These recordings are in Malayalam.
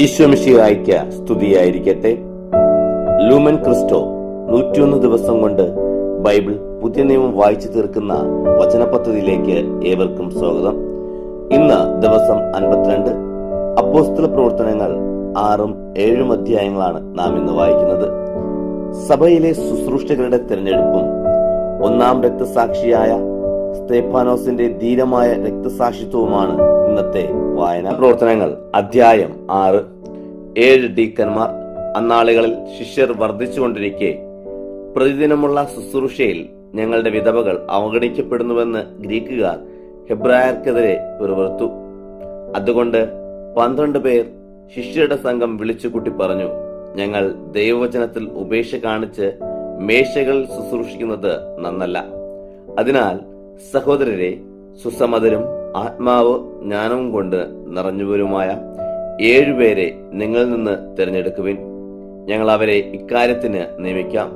ഈശോമിശിഹായ്ക്ക് സ്തുതിയായിരിക്കട്ടെ. ലൂമൻ ക്രിസ്റ്റോ 101 ദിവസം കൊണ്ട് ബൈബിൾ പുതിയ നിയമം വായിച്ചു തീർക്കുന്ന വചന പദ്ധതിയിലേക്ക് ഏവർക്കും സ്വാഗതം. ഇന്ന് ദിവസം 52. അപ്പോസ്തല പ്രവർത്തനങ്ങൾ 6ഉം 7ഉം അധ്യായങ്ങളാണ് നാം ഇന്ന് വായിക്കുന്നത്. സഭയിലെ ശുശ്രൂഷകരുടെ തിരഞ്ഞെടുപ്പും ഒന്നാം രക്തസാക്ഷിയായ സ്തേഫാനോസിന്റെ ധീരമായ രക്തസാക്ഷിത്വവുമാണ് ഇന്നത്തെ വായന. പ്രവർത്തനങ്ങൾ അധ്യായം 6. 7 ഡീക്കന്മാർ. അന്നാളുകളിൽ ശിഷ്യർ വർദ്ധിച്ചുകൊണ്ടിരിക്കെ പ്രതിദിനമുള്ള ശുശ്രൂഷയിൽ ഞങ്ങളുടെ വിധവകൾ അവഗണിക്കപ്പെടുന്നുവെന്ന് ഗ്രീക്കുകാർ ഹെബ്രായർക്കെതിരെ പിറുപിറുത്തു. അതുകൊണ്ട് 12 പേർ ശിഷ്യരുടെ സംഘം വിളിച്ചുകൂട്ടി പറഞ്ഞു, ഞങ്ങൾ ദൈവവചനത്തിൽ ഉപേക്ഷ കാണിച്ച് മേശകളിൽ ശുശ്രൂഷിക്കുന്നത് നന്നല്ല. അതിനാൽ സഹോദരരെ, സുസമതരും ആത്മാവ് ജ്ഞാനവും കൊണ്ട് നിറഞ്ഞവരുമായ 7 പേരെ നിങ്ങളിൽ നിന്ന് തിരഞ്ഞെടുക്കുവിൻ. ഞങ്ങൾ അവരെ ഇക്കാര്യത്തിന് നിയമിക്കാം.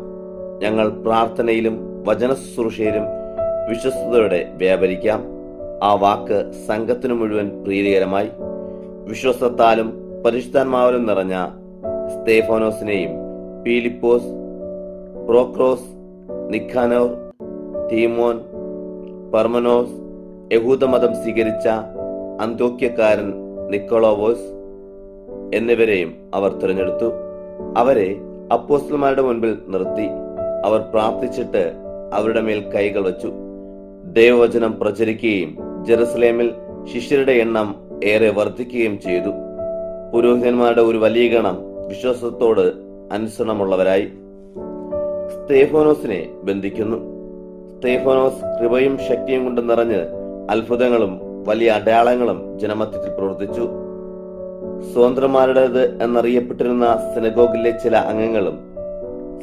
ഞങ്ങൾ പ്രാർത്ഥനയിലും വചന ശുശ്രൂഷയിലും വിശ്വസ്തയോടെ വ്യാപരിക്കാം. ആ വാക്ക് സംഘത്തിനു മുഴുവൻ പ്രീതികരമായി. വിശ്വാസത്താലും പരിശുദ്ധാത്മാവിലും നിറഞ്ഞ സ്തേഫാനോസിനെയും ഫിലിപ്പോസ്, പ്രോക്രോസ്, നിക്കാനോർ, തീമോൻ, പർമനോസ്, യഹൂദമതം സ്വീകരിച്ച അന്ത്യോക്യക്കാരൻ നിക്കോളോവോസ് എന്നിവരെയും അവർ തിരഞ്ഞെടുത്തു. അവരെ അപ്പോസ്തലന്മാരുടെ മുൻപിൽ നിർത്തി. അവർ പ്രാർത്ഥിച്ചിട്ട് അവരുടെ മേൽ കൈകൾ വച്ചു. ദൈവവചനം പ്രചരിക്കുകയും ജെറുസലേമിൽ ശിഷ്യരുടെ എണ്ണം ഏറെ വർദ്ധിക്കുകയും ചെയ്തു. പുരോഹിതന്മാരുടെ ഒരു വലിയ ഗണം വിശ്വാസത്തോട് അനുസരണമുള്ളവരായി. സ്തേഫാനോസിനെ ബന്ധിക്കുന്നു. സ്തേഫാനോസ് കൃപയും ശക്തിയും കൊണ്ട് നിറഞ്ഞ് അത്ഭുതങ്ങളും വലിയ അടയാളങ്ങളും ജനമധ്യത്തിൽ പ്രവർത്തിച്ചു. സ്വതന്ത്രന്മാരുടേത് എന്നറിയപ്പെട്ടിരുന്ന സിനഗോഗിലെ ചില അംഗങ്ങളും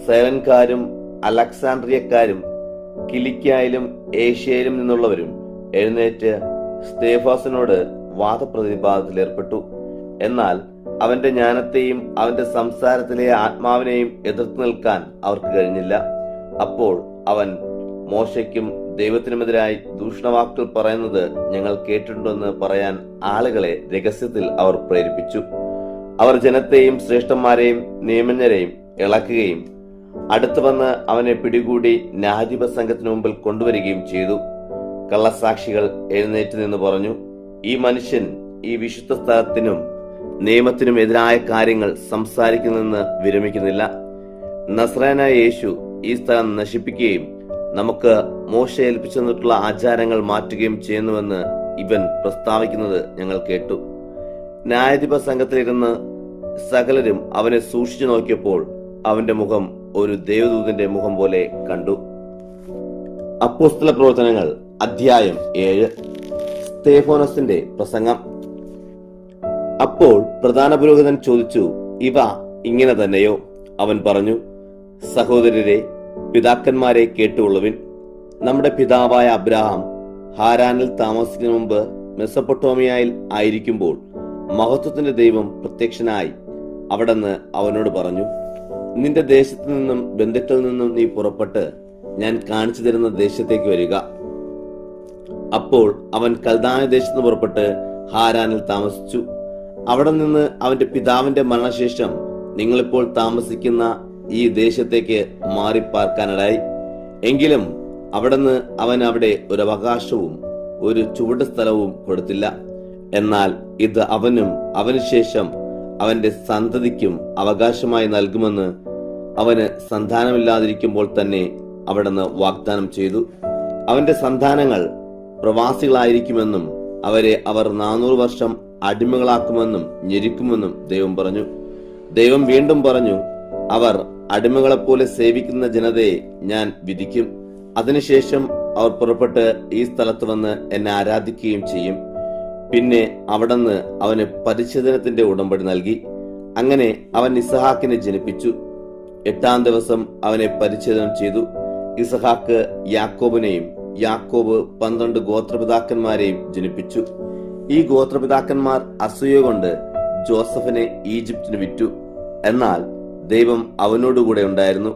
സൈലൻകാരും അലക്സാണ്ട്രിയക്കാരും കിലിക്യായിലും ഏഷ്യയിലും നിന്നുള്ളവരും എഴുന്നേറ്റ് സ്തേഫാനോസിനോട് വാദപ്രതിവാദത്തിൽ ഏർപ്പെട്ടു. എന്നാൽ അവന്റെ ജ്ഞാനത്തെയും അവന്റെ സംസാരത്തിലെ ആത്മാവിനെയും എതിർത്ത് നിൽക്കാൻ അവർക്ക് കഴിഞ്ഞില്ല. അപ്പോൾ അവൻ മോശയ്ക്കും ദൈവത്തിനുമെതിരായി ദൂഷണവാക്കുകൾ പറയുന്നത് ഞങ്ങൾ കേട്ടിട്ടുണ്ടെന്ന് പറയാൻ ആളുകളെ രഹസ്യത്തിൽ അവർ പ്രേരിപ്പിച്ചു. അവർ ജനത്തെയും ശ്രേഷ്ഠന്മാരെയും നിയമജ്ഞരെയും ഇളക്കുകയും അടുത്തു വന്ന് അവനെ പിടികൂടി ന്യായാധിപ സംഘത്തിനു മുമ്പിൽ കൊണ്ടുവരികയും ചെയ്തു. കള്ളസാക്ഷികൾ എഴുന്നേറ്റ് നിന്ന് പറഞ്ഞു, ഈ മനുഷ്യൻ ഈ വിശുദ്ധ സ്ഥലത്തിനും നിയമത്തിനും എതിരായ കാര്യങ്ങൾ സംസാരിക്കുന്നതെന്ന് വിരമിക്കുന്നില്ല. നസ്രായനായ യേശു ഈ സ്ഥലം നശിപ്പിക്കുകയും നമുക്ക് മോശ ഏൽപ്പിച്ചു തന്നിട്ടുള്ള ആചാരങ്ങൾ മാറ്റുകയും ചെയ്യുന്നുവെന്ന് ഇവൻ പ്രസ്താവിക്കുന്നത് ഞങ്ങൾ കേട്ടു. ന്യായാധിപ സംഘത്തിലിരുന്ന് സകലരും അവനെ സൂക്ഷിച്ചു നോക്കിയപ്പോൾ അവന്റെ മുഖം ഒരു ദേവദൂതന്റെ മുഖം പോലെ കണ്ടു. അപ്പോസ്തല പ്രവർത്തനങ്ങൾ അധ്യായം 7. സ്തേഫാനോസിന്റെ പ്രസംഗം. അപ്പോൾ പ്രധാന പുരോഹിതൻ ചോദിച്ചു, ഇവ ഇങ്ങനെ തന്നെയോ? അവൻ പറഞ്ഞു, സഹോദരരെ, പിതാക്കന്മാരെ കേട്ടുകൊള്ളുവിൻ. നമ്മുടെ പിതാവായ അബ്രാഹാം ഹാരാനിൽ താമസിക്കുന്നതിന് മുമ്പ് മെസൊപ്പൊട്ടോമിയയിൽ ആയിരിക്കുമ്പോൾ മഹത്വത്തിന്റെ ദൈവം പ്രത്യക്ഷനായി അവിടുന്ന് അവനോട് പറഞ്ഞു, നിന്റെ ദേശത്തു നിന്നും ബന്ധുക്കളിൽ നിന്നും നീ പുറപ്പെട്ട് ഞാൻ കാണിച്ചു തരുന്ന ദേശത്തേക്ക് വരിക. അപ്പോൾ അവൻ കൽദാന ദേശത്ത് നിന്ന് പുറപ്പെട്ട് ഹാരാനിൽ താമസിച്ചു. അവിടെ നിന്ന് അവന്റെ പിതാവിന്റെ മരണശേഷം നിങ്ങളിപ്പോൾ താമസിക്കുന്ന ഈ ദേശത്തേക്ക് മാറിപ്പാർക്കാനിടയായി. എങ്കിലും അവിടുന്ന് അവൻ അവിടെ ഒരു അവകാശവും ഒരു ചുവട് സ്ഥലവും കൊടുത്തില്ല. എന്നാൽ ഇത് അവനും അവനുശേഷം അവന്റെ സന്തതിക്കും അവകാശമായി നൽകുമെന്ന് അവന് സന്താനമില്ലാതിരിക്കുമ്പോൾ തന്നെ അവിടുന്ന് വാഗ്ദാനം ചെയ്തു. അവന്റെ സന്താനങ്ങൾ പ്രവാസികളായിരിക്കുമെന്നും അവരെ അവർ 400 വർഷം അടിമകളാക്കുമെന്നും ഞെരുക്കുമെന്നും ദൈവം പറഞ്ഞു. ദൈവം വീണ്ടും പറഞ്ഞു, അവർ അടിമകളെപ്പോലെ സേവിക്കുന്ന ജനതയെ ഞാൻ വിധിക്കും. അതിനുശേഷം അവർ പുറപ്പെട്ട് ഈ സ്ഥലത്ത് വന്ന് എന്നെ ആരാധിക്കുകയും ചെയ്യും. പിന്നെ അവിടുന്ന് അവന് പരിച്ഛേദനത്തിന്റെ ഉടമ്പടി നൽകി. അങ്ങനെ അവൻ ഇസഹാക്കിനെ ജനിപ്പിച്ചു. 8-ാം ദിവസം അവനെ പരിച്ഛേദനം ചെയ്തു. ഇസഹാക്ക് യാക്കോബിനെയും യാക്കോബ് 12 ഗോത്രപിതാക്കന്മാരെയും ജനിപ്പിച്ചു. ഈ ഗോത്രപിതാക്കന്മാർ അസൂയ കൊണ്ട് ജോസഫിനെ ഈജിപ്തിന് വിറ്റു. എന്നാൽ ദൈവം അവനോടുകൂടെ ഉണ്ടായിരുന്നു.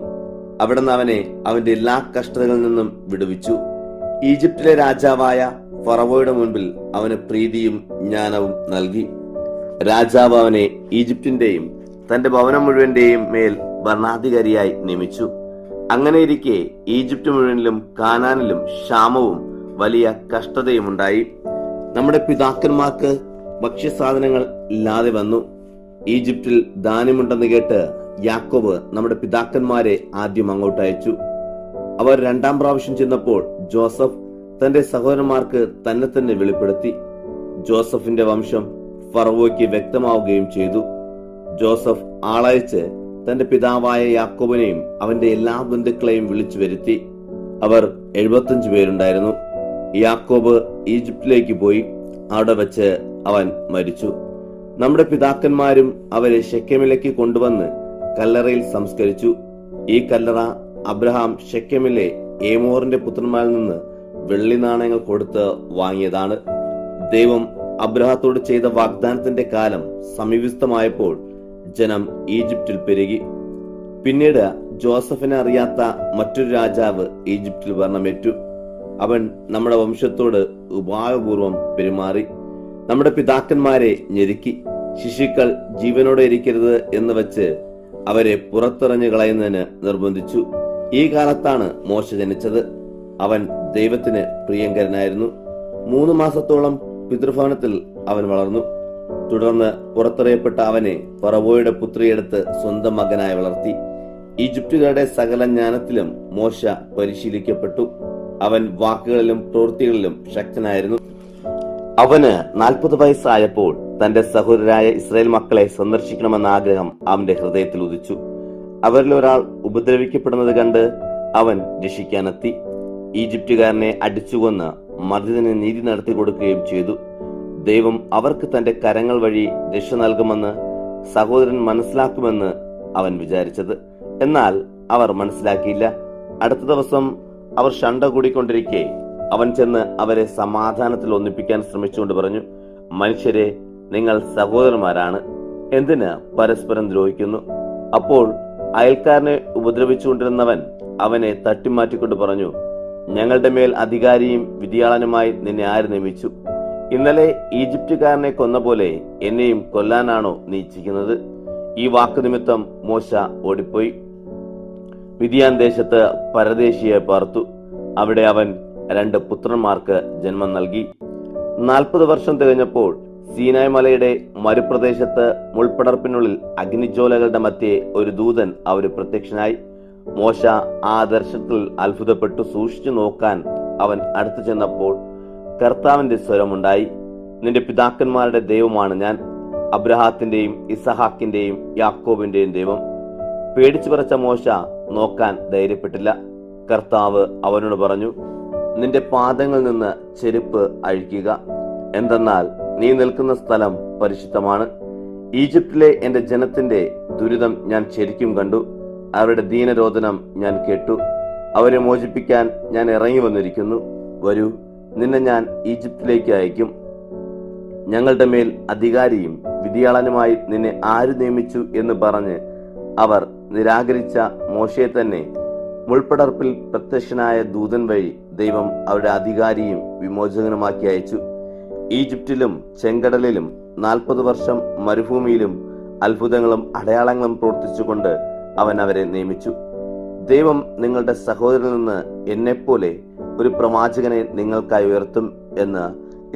അവിടുന്ന് അവനെ അവന്റെ എല്ലാ കഷ്ടതകളിൽ നിന്നും വിടുവിച്ചു. ഈജിപ്തിലെ രാജാവായ ഫറവോയുടെ മുൻപിൽ അവന് പ്രീതിയും ജ്ഞാനവും നൽകി. രാജാവ് അവനെ ഈജിപ്തിന്റെയും തന്റെ ഭവനം മുഴുവന്റെയും മേൽ ഭരണാധികാരിയായി നിയമിച്ചു. അങ്ങനെയിരിക്കെ ഈജിപ്ത് മുഴുവനിലും കാനാനിലും ക്ഷാമവും വലിയ കഷ്ടതയും ഉണ്ടായി. നമ്മുടെ പിതാക്കന്മാർക്ക് ഭക്ഷ്യസാധനങ്ങൾ ഇല്ലാതെ വന്നു. ഈജിപ്തിൽ ധാന്യമുണ്ടെന്ന് കേട്ട് യാക്കോബ് നമ്മുടെ പിതാക്കന്മാരെ ആദ്യം അങ്ങോട്ട് അയച്ചു. അവർ രണ്ടാം പ്രാവശ്യം ചെന്നപ്പോൾ ജോസഫ് തന്റെ സഹോദരന്മാർക്ക് തന്നെ തന്നെ വെളിപ്പെടുത്തി. ജോസഫിന്റെ വംശം ഫറവോയ്ക്ക് വ്യക്തമാവുകയും ചെയ്തു. ജോസഫ് ആളയച്ച് തന്റെ പിതാവായ യാക്കോബിനെയും അവന്റെ എല്ലാ ബന്ധുക്കളെയും വിളിച്ചു വരുത്തി. അവർ 75 പേരുണ്ടായിരുന്നു. യാക്കോബ് ഈജിപ്തിലേക്ക് പോയി. അവിടെ വെച്ച് അവൻ മരിച്ചു. നമ്മുടെ പിതാക്കന്മാരും അവരെ ശെക്കെമിലേക്ക് കൊണ്ടുവന്ന് കല്ലറയിൽ സംസ്കരിച്ചു. ഈ കല്ലറ അബ്രഹാം ശെക്കെമിലെ ഏമോറിന്റെ പുത്രന്മാരിൽ നിന്ന് വെള്ളി നാണയങ്ങൾ കൊടുത്ത് വാങ്ങിയതാണ്. ദൈവം അബ്രഹാത്തോട് ചെയ്ത വാഗ്ദാനത്തിന്റെ കാലം സമീപസ്ഥമായപ്പോൾ ജനം ഈജിപ്തിൽ പെരുകി. പിന്നീട് ജോസഫിനെ അറിയാത്ത മറ്റൊരു രാജാവ് ഈജിപ്തിൽ ഭരണമേറ്റു. അവൻ നമ്മുടെ വംശത്തോട് ഉപായപൂർവം പെരുമാറി നമ്മുടെ പിതാക്കന്മാരെ ഞെരുക്കി. ശിശുക്കൾ ജീവനോടെ ഇരിക്കരുത് എന്ന് വെച്ച് അവരെ പുറത്തെറിഞ്ഞു കളയുന്നതിന് നിർബന്ധിച്ചു. ഈ കാലത്താണ് മോശ ജനിച്ചത്. അവൻ ദൈവത്തിന് പ്രിയങ്കരനായിരുന്നു. 3 മാസത്തോളം പിതൃഭവനത്തിൽ അവൻ വളർന്നു. തുടർന്ന് പുറത്തെറിയപ്പെട്ട അവനെ ഫറവോയുടെ പുത്രിയെടുത്ത് സ്വന്തം മകനായി വളർത്തി. ഈജിപ്തുകാരുടെ സകല ജ്ഞാനത്തിലും മോശ പരിശീലിക്കപ്പെട്ടു. അവൻ വാക്കുകളിലും പ്രവൃത്തികളിലും ശക്തനായിരുന്നു. അവന് 40 വയസ്സായപ്പോൾ തന്റെ സഹോദരരായ ഇസ്രായേൽ മക്കളെ സന്ദർശിക്കണമെന്ന ആഗ്രഹം അവന്റെ ഹൃദയത്തിൽ ഉദിച്ചു. അവരിൽ ഒരാൾ ഉപദ്രവിക്കപ്പെടുന്നത് കണ്ട് അവൻ രക്ഷിക്കാനെത്തി. ഈജിപ്തുകാരനെ അടിച്ചുകൊന്ന് മർദ്ദിതന് നീതി നടത്തി കൊടുക്കുകയും ചെയ്തു. ദൈവം അവർക്ക് തന്റെ കരങ്ങൾ വഴി രക്ഷ നൽകുമെന്ന് സഹോദരൻ മനസ്സിലാക്കുമെന്ന് അവൻ വിചാരിച്ചത്. എന്നാൽ അവർ മനസ്സിലാക്കിയില്ല. അടുത്ത ദിവസം അവർ ശണ്ട കൂടിക്കൊണ്ടിരിക്കെ അവൻ ചെന്ന് അവരെ സമാധാനത്തിൽ ഒന്നിപ്പിക്കാൻ ശ്രമിച്ചുകൊണ്ട് പറഞ്ഞു, മനുഷ്യരെ, നിങ്ങൾ സഹോദരന്മാരാണ്, എന്തിന് പരസ്പരം ദ്രോഹിക്കുന്നു? അപ്പോൾ അയൽക്കാരനെ ഉപദ്രവിച്ചുകൊണ്ടിരുന്നവൻ അവനെ തട്ടിമാറ്റിക്കൊണ്ട് പറഞ്ഞു, ഞങ്ങളുടെ മേൽ അധികാരിയും വിധിയാളനുമായി നിന്നെ ആര് നിയമിച്ചു? ഇന്നലെ ഈജിപ്തുകാരനെ കൊന്ന പോലെ എന്നെയും കൊല്ലാനാണോ നീ ഇച്ഛിക്കുന്നത്? ഈ വാക്കു നിമിത്തം മോശ ഓടിപ്പോയി മിദ്യാൻ ദേശത്ത് പരദേശിയെ പാർത്തു. അവിടെ അവൻ 2 പുത്രന്മാർക്ക് ജന്മം നൽകി. 40 വർഷം തികഞ്ഞപ്പോൾ സീനായ് മലയുടെ മരുപ്രദേശത്ത് മുൾപ്പടർപ്പിനുള്ളിൽ അഗ്നിജ്വാലകളുടെ മധ്യേ ഒരു ദൂതൻ അവര് പ്രത്യക്ഷനായി. മോശ ആ ദർശനത്തിൽ അത്ഭുതപ്പെട്ടു സൂക്ഷിച്ചു നോക്കാൻ അവൻ അടുത്തു ചെന്നപ്പോൾ കർത്താവിന്റെ സ്വരമുണ്ടായി, നിന്റെ പിതാക്കന്മാരുടെ ദൈവമാണ് ഞാൻ, അബ്രഹാത്തിന്റെയും ഇസഹാക്കിന്റെയും യാക്കോബിന്റെയും ദൈവം. പേടിച്ചു പറച്ച മോശ നോക്കാൻ ധൈര്യപ്പെട്ടില്ല. കർത്താവ് അവനോട് പറഞ്ഞു, നിന്റെ പാദങ്ങളിൽ നിന്ന് ചെരുപ്പ് അഴിക്കുക, എന്തെന്നാൽ നീ നിൽക്കുന്ന സ്ഥലം പരിശുദ്ധമാണ്. ഈജിപ്തിലെ എന്റെ ജനത്തിന്റെ ദുരിതം ഞാൻ ശരിക്കും കണ്ടു. അവരുടെ ദീനരോധനം ഞാൻ കേട്ടു. അവരെ മോചിപ്പിക്കാൻ ഞാൻ ഇറങ്ങി വന്നിരിക്കുന്നു. വരൂ, നിന്നെ ഞാൻ ഈജിപ്തിലേക്ക് അയക്കും. ഞങ്ങളുടെ മേൽ അധികാരിയും വിധിയാളനുമായി നിന്നെ ആര് നിയമിച്ചു എന്ന് പറഞ്ഞ് അവർ നിരാകരിച്ച മോശയെ തന്നെ മുൾപ്പടർപ്പിൽ പ്രത്യക്ഷനായ ദൂതൻ വഴി ദൈവം അവരുടെ അധികാരിയും വിമോചകനുമാക്കി അയച്ചു. ഈജിപ്തിലും ചെങ്കടലിലും 40 വർഷം മരുഭൂമിയിലും അത്ഭുതങ്ങളും അടയാളങ്ങളും പ്രവർത്തിച്ചുകൊണ്ട് അവൻ അവരെ നിയമിച്ചു. ദൈവം നിങ്ങളുടെ സഹോദരനിൽ നിന്ന് എന്നെപ്പോലെ ഒരു പ്രവാചകനെ നിങ്ങൾക്കായി ഉയർത്തും എന്ന്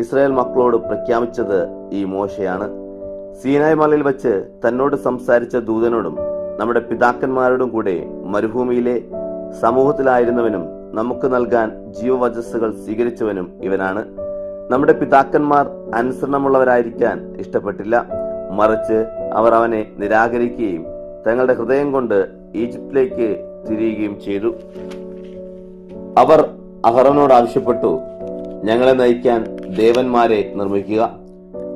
ഇസ്രായേൽ മക്കളോട് പ്രഖ്യാപിച്ചത് ഈ മോശയാണ്. സീനായ് മലയിൽ വെച്ച് തന്നോട് സംസാരിച്ച ദൂതനോടും നമ്മുടെ പിതാക്കന്മാരോടും കൂടെ മരുഭൂമിയിലെ സമൂഹത്തിലായിരുന്നവനും നമുക്ക് നൽകാൻ ജീവവചസ്സുകൾ സ്വീകരിച്ചവനും ഇവനാണ്. നമ്മുടെ പിതാക്കന്മാർ അനുസരണമുള്ളവരായിരിക്കാൻ ഇഷ്ടപ്പെട്ടില്ല, മറിച്ച് അവർ അവനെ നിരാകരിക്കുകയും തങ്ങളുടെ ഹൃദയം കൊണ്ട് ഈജിപ്തിലേക്ക് തിരിയുകയും ചെയ്തു. അവർ അഹറോനോട് ആവശ്യപ്പെട്ടു, ഞങ്ങളെ നയിക്കാൻ ദേവന്മാരെ നിർമ്മിക്കുക,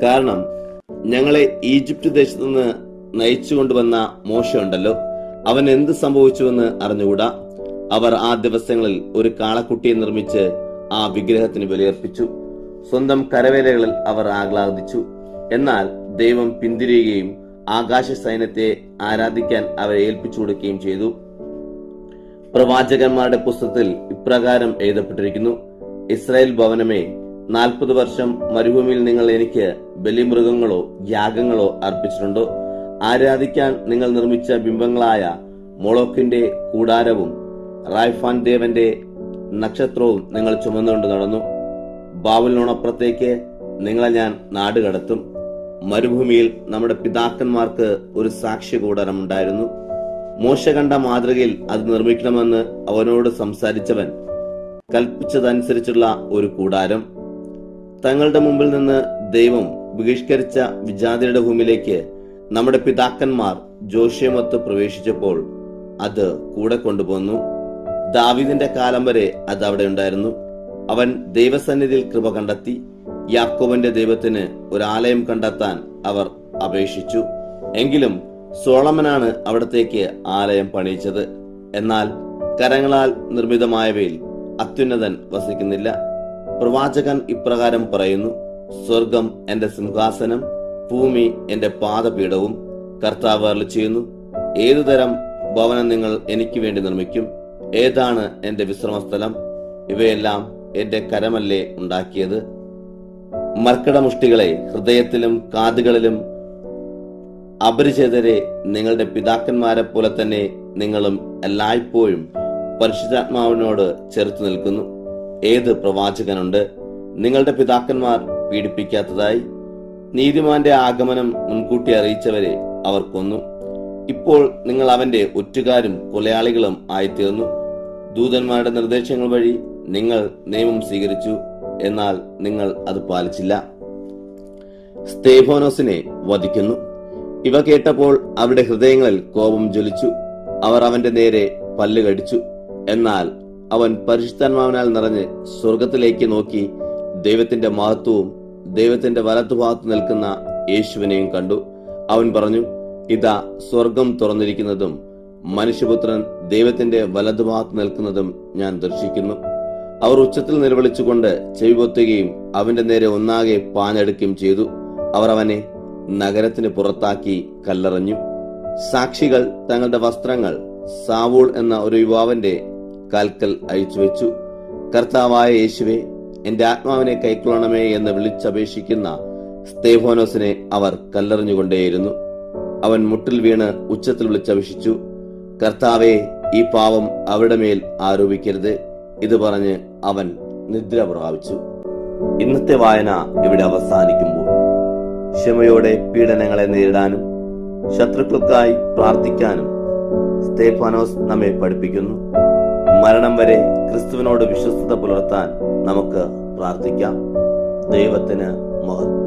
കാരണം ഞങ്ങളെ ഈജിപ്ത് ദേശത്തു നിന്ന് നയിച്ചു കൊണ്ടുവന്ന മോശ ഉണ്ടല്ലോ, അവൻ എന്ത് സംഭവിച്ചുവെന്ന് അറിഞ്ഞുകൂടാ. അവർ ആ ദിവസങ്ങളിൽ ഒരു കാളക്കുട്ടിയെ നിർമ്മിച്ച് ആ വിഗ്രഹത്തിന് ബലിയർപ്പിച്ചു. സ്വന്തം കരവേലകളിൽ അവർ ആഹ്ലാദിച്ചു. എന്നാൽ ദൈവം പിന്തിരിയുകയും ആകാശ സൈന്യത്തെ ആരാധിക്കാൻ അവരെ ഏൽപ്പിച്ചു കൊടുക്കുകയും ചെയ്തു. പ്രവാചകന്മാരുടെ പുസ്തകത്തിൽ ഇപ്രകാരം എഴുതപ്പെട്ടിരിക്കുന്നു, ഇസ്രായേൽ ഭവനമേ, 40 വർഷം മരുഭൂമിയിൽ നിങ്ങൾ എനിക്ക് ബലിമൃഗങ്ങളോ യാഗങ്ങളോ അർപ്പിച്ചിട്ടുണ്ടോ? ആരാധിക്കാൻ നിങ്ങൾ നിർമ്മിച്ച ബിംബങ്ങളായ മൊളോക്കിന്റെ കൂടാരവും റായ്ഫാൻ ദേവന്റെ നക്ഷത്രവും നിങ്ങൾ ചുമന്നുകൊണ്ട് നടന്നു. ബാബിലോണപ്പുറത്തേക്ക് നിങ്ങളെ ഞാൻ നാടുകടത്തും. മരുഭൂമിയിൽ നമ്മുടെ പിതാക്കന്മാർക്ക് ഒരു സാക്ഷ്യ കൂടാരമുണ്ടായിരുന്നു. മോശ കണ്ട മാതൃകയിൽ അത് നിർമ്മിക്കണമെന്ന് അവനോട് സംസാരിച്ചവൻ കൽപ്പിച്ചതനുസരിച്ചുള്ള ഒരു കൂടാരം. തങ്ങളുടെ മുമ്പിൽ നിന്ന് ദൈവം ബഹിഷ്കരിച്ച വിജാതിയുടെ ഭൂമിയിലേക്ക് നമ്മുടെ പിതാക്കന്മാർ ജോഷ്യമൊത്ത് പ്രവേശിച്ചപ്പോൾ അത് കൂടെ കൊണ്ടുപോന്നു. ദാവീദിന്റെ കാലം വരെ അത് അവിടെ ഉണ്ടായിരുന്നു. അവൻ ദൈവസന്നിധിയിൽ കൃപ കണ്ടെത്തി. യാക്കോബിന്റെ ദൈവത്തിന് ഒരു ആലയം കണ്ടെത്താൻ അവർ അപേക്ഷിച്ചു. എങ്കിലും സോളമനാണ് അവിടത്തേക്ക് ആലയം പണിയിച്ചത്. എന്നാൽ കരങ്ങളാൽ നിർമ്മിതമായവയിൽ അത്യുന്നതൻ വസിക്കുന്നില്ല. പ്രവാചകൻ ഇപ്രകാരം പറയുന്നു: സ്വർഗം എന്റെ സിംഹാസനം, ഭൂമി എന്റെ പാദപീഠവും. കർത്താവ് അരുളിച്ചെയ്യുന്നു: ഏതുതരം ഭവനം നിങ്ങൾ എനിക്ക് വേണ്ടി നിർമ്മിക്കും? ഏതാണ് എന്റെ വിശ്രമസ്ഥലം? ഇവയെല്ലാം എന്റെ കരമല്ലേ ഉണ്ടാക്കിയത്? മർക്കടമുഷ്ടികളെ, ഹൃദയത്തിലും കാതുകളിലും അപരിചിതരെ, നിങ്ങളുടെ പിതാക്കന്മാരെ പോലെ തന്നെ നിങ്ങളും എല്ലായ്പ്പോഴും പരിശുദ്ധാത്മാവിനോട് ചേർത്ത് നിൽക്കുന്നു. ഏത് പ്രവാചകനുണ്ട് നിങ്ങളുടെ പിതാക്കന്മാർ പീഡിപ്പിക്കാത്തതായി? നീതിമാന്റെ ആഗമനം മുൻകൂട്ടി അറിയിച്ചവരെ അവർ കൊന്നു. ഇപ്പോൾ നിങ്ങൾ അവന്റെ ഒറ്റുകാരും കൊലയാളികളും ആയിത്തീർന്നു. ദൂതന്മാരുടെ നിർദ്ദേശങ്ങൾ വഴി നിങ്ങൾ നിയമം സ്വീകരിച്ചു, എന്നാൽ നിങ്ങൾ അത് പാലിച്ചില്ല. സ്തേഫാനോസിനെ വധിക്കുന്നു. ഇവ കേട്ടപ്പോൾ അവരുടെ ഹൃദയങ്ങളിൽ കോപം ജ്വലിച്ചു. അവർ അവന്റെ നേരെ പല്ല് കടിച്ചു. എന്നാൽ അവൻ പരിശുദ്ധാത്മാവിനാൽ നിറഞ്ഞ് സ്വർഗത്തിലേക്ക് നോക്കി ദൈവത്തിന്റെ മഹത്വവും ദൈവത്തിന്റെ വലത്തുഭാഗത്ത് നിൽക്കുന്ന യേശുവിനെയും കണ്ടു. അവൻ പറഞ്ഞു: ഇതാ സ്വർഗം തുറന്നിരിക്കുന്നതും മനുഷ്യപുത്രൻ ദൈവത്തിന്റെ വലതുഭാഗത്ത് നിൽക്കുന്നതും ഞാൻ ദർശിക്കുന്നു. അവർ ഉച്ചത്തിൽ നിലവിളിച്ചുകൊണ്ട് ചെവിപൊത്തുകയും അവന്റെ നേരെ ഒന്നാകെ പാഞ്ഞെടുക്കുകയും ചെയ്തു. അവർ അവനെ നഗരത്തിന് പുറത്താക്കി കല്ലെറിഞ്ഞു. സാക്ഷികൾ തങ്ങളുടെ വസ്ത്രങ്ങൾ സാവൂൾ എന്ന ഒരു യുവാവിന്റെ കാൽക്കൽ അയച്ചു വെച്ചു. കർത്താവായ യേശുവേ, എന്റെ ആത്മാവിനെ കൈക്കൊള്ളണമേ എന്ന് വിളിച്ചപേക്ഷിക്കുന്ന സ്തേഫാനോസിനെ അവർ കല്ലെറിഞ്ഞുകൊണ്ടേയിരുന്നു. അവൻ മുട്ടിൽ വീണ് ഉച്ചത്തിൽ വിളിച്ചപേക്ഷിച്ചു: കർത്താവേ, ഈ പാവം അവരുടെ മേൽ ആരോപിക്കരുത്. ഇത് പറഞ്ഞ് അവൻ നിദ്ര പ്രാപിച്ചു. ഇന്നത്തെ വായന ഇവിടെ അവസാനിക്കുമ്പോൾ ക്ഷമയോടെ പീഡനങ്ങളെ നേരിടാനും ശത്രുക്കൾക്കായി പ്രാർത്ഥിക്കാനും സ്തേഫാനോസ് നമ്മെ പഠിപ്പിക്കുന്നു. മരണം വരെ ക്രിസ്തുവിനോട് വിശ്വസ്തത പുലർത്താൻ നമുക്ക് പ്രാർത്ഥിക്കാം. ദൈവത്തിന് മഹത്വം.